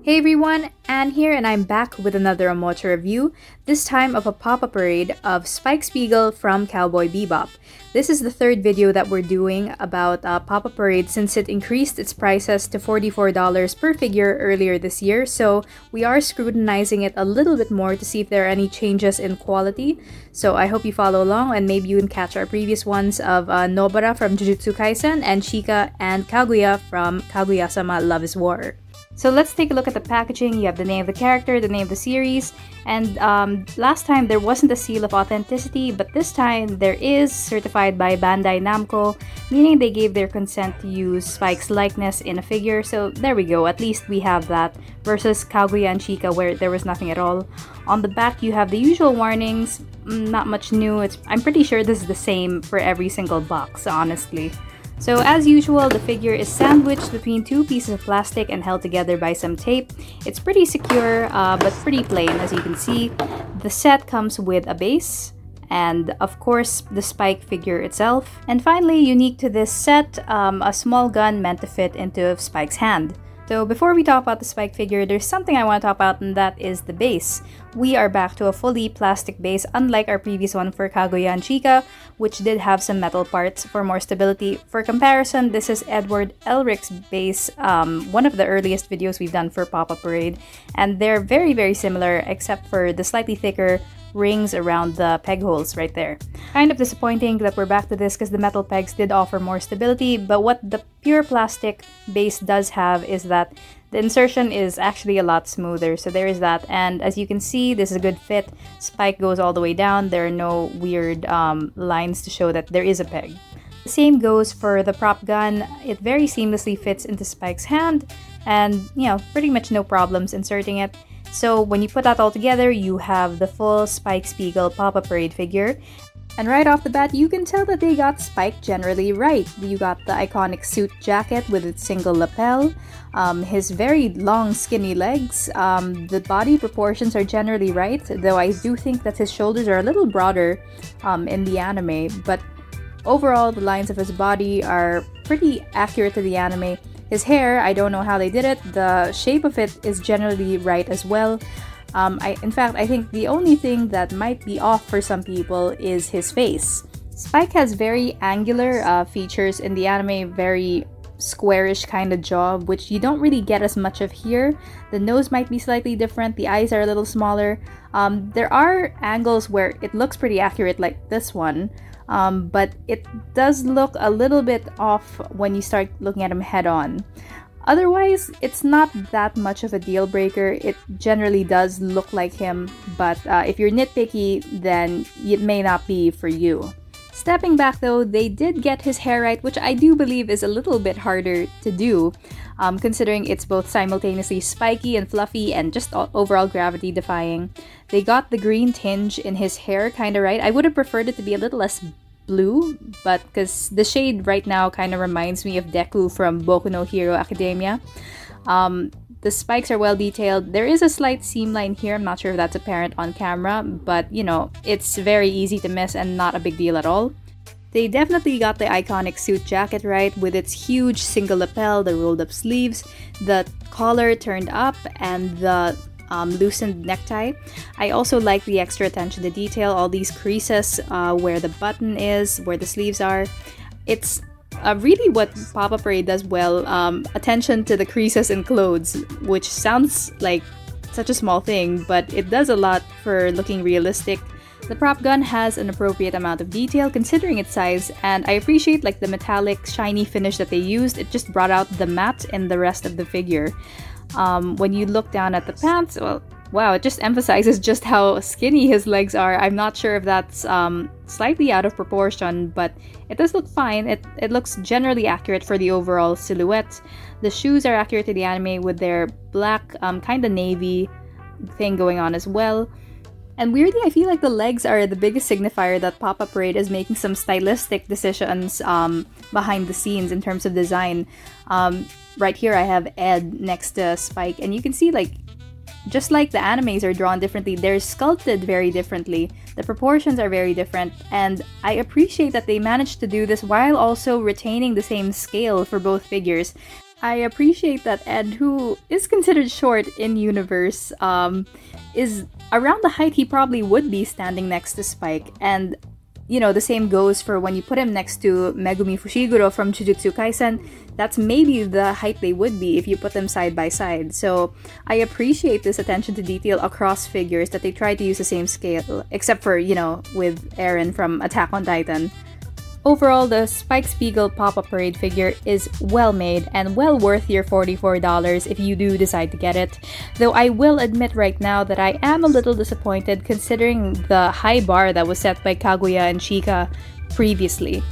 Hey everyone, Anne here, and I'm back with another Omocha review, this time of a pop-up parade of Spike Spiegel from Cowboy Bebop. This is the third video that we're doing about pop-up parade since it increased its prices to $44 per figure earlier this year, so we are scrutinizing it a little bit more to see if there are any changes in quality. So I hope you follow along, and maybe you can catch our previous ones of Nobara from Jujutsu Kaisen and Chika and Kaguya from Kaguya-sama Love is War. So let's take a look at the packaging. You have the name of the character, the name of the series, and last time there wasn't a seal of authenticity, but this time there is, certified by Bandai Namco, meaning they gave their consent to use Spike's likeness in a figure, so there we go, at least we have that, versus Kaguya and Chika where there was nothing at all. On the back you have the usual warnings, not much new. I'm pretty sure this is the same for every single box, honestly. So as usual, the figure is sandwiched between two pieces of plastic and held together by some tape. It's pretty secure, but pretty plain, as you can see. The set comes with a base, and of course the Spike figure itself. And finally, unique to this set, a small gun meant to fit into Spike's hand. So before we talk about the Spike figure, there's something I want to talk about, and that is the base. We are back to a fully plastic base, unlike our previous one for Kaguya and Chika, which did have some metal parts for more stability. For comparison, this is Edward Elric's base, one of the earliest videos we've done for Pop Up Parade, and they're very similar except for the slightly thicker rings around the peg holes right there. Kind of disappointing that we're back to this because the metal pegs did offer more stability, but what the pure plastic base does have is that the insertion is actually a lot smoother, so there is that. And as you can see, this is a good fit. Spike goes all the way down. There are no weird lines to show that there is a peg. The same goes for the prop gun. It very seamlessly fits into Spike's hand, and pretty much no problems inserting it. So when you put that all together, you have the full Spike Spiegel Pop Up Parade figure. And right off the bat, you can tell that they got Spike generally right. You got the iconic suit jacket with its single lapel, his very long skinny legs, the body proportions are generally right, though I do think that his shoulders are a little broader in the anime, but overall the lines of his body are pretty accurate to the anime. His hair, I don't know how they did it. The shape of it is generally right as well. In fact, I think the only thing that might be off for some people is his face. Spike has very angular features in the anime, very squarish kind of jaw, which you don't really get as much of here. The nose might be slightly different, the eyes are a little smaller. There are angles where it looks pretty accurate, like this one. But it does look a little bit off when you start looking at him head on. Otherwise, it's not that much of a deal breaker. It generally does look like him, but if you're nitpicky, then it may not be for you. Stepping back though, they did get his hair right, which I do believe is a little bit harder to do, considering it's both simultaneously spiky and fluffy and just overall gravity defying. They got the green tinge in his hair kind of right. I would have preferred it to be a little less blue, but because the shade right now kind of reminds me of Deku from Boku no Hero Academia. The spikes are well detailed. There is a slight seam line here. I'm not sure if that's apparent on camera, but it's very easy to miss and not a big deal at all. They definitely got the iconic suit jacket right with its huge single lapel, the rolled up sleeves, the collar turned up, and the loosened necktie. I also like the extra attention to detail, all these creases where the button is, where the sleeves are. It's really what Pop Up Parade does well, attention to the creases in clothes, which sounds like such a small thing, but it does a lot for looking realistic. The prop gun has an appropriate amount of detail considering its size, and I appreciate the metallic shiny finish that they used. It just brought out the matte in the rest of the figure. When you look down at the pants, well, wow, it just emphasizes just how skinny his legs are. I'm not sure if that's slightly out of proportion, but it does look fine. It looks generally accurate for the overall silhouette. The shoes are accurate to the anime with their black, kind of navy thing going on as well. And weirdly, I feel like the legs are the biggest signifier that Pop Up Parade is making some stylistic decisions behind the scenes in terms of design. Right here I have Ed next to Spike, and you can see just like the animes are drawn differently, they're sculpted very differently. The proportions are very different, and I appreciate that they managed to do this while also retaining the same scale for both figures. I appreciate that Ed, who is considered short in universe, is around the height he probably would be standing next to Spike. And, you know, the same goes for when you put him next to Megumi Fushiguro from Jujutsu Kaisen. That's maybe the height they would be if you put them side by side. So I appreciate this attention to detail across figures, that they try to use the same scale, except for, you know, with Eren from Attack on Titan. Overall, the Spike Spiegel Pop Up Parade figure is well made and well worth your $44 if you do decide to get it. Though I will admit right now that I am a little disappointed considering the high bar that was set by Kaguya and Shika previously.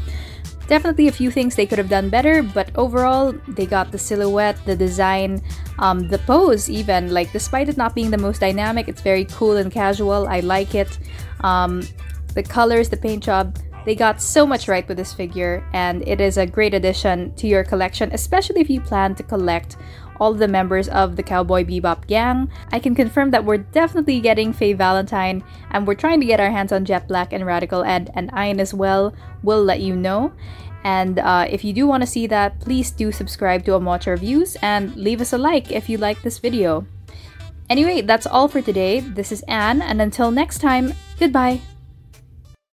Definitely a few things they could have done better, but overall, they got the silhouette, the design, the pose even. Like, despite it not being the most dynamic, it's very cool and casual. I like it. The colors, the paint job, they got so much right with this figure, and it is a great addition to your collection, especially if you plan to collect all the members of the Cowboy Bebop gang. I can confirm that we're definitely getting Faye Valentine, and we're trying to get our hands on Jet Black and Radical Ed and Ian as well. We'll let you know. And if you do want to see that, please do subscribe to Omocha Reviews and leave us a like if you like this video. Anyway, that's all for today. This is Anne, and until next time, goodbye!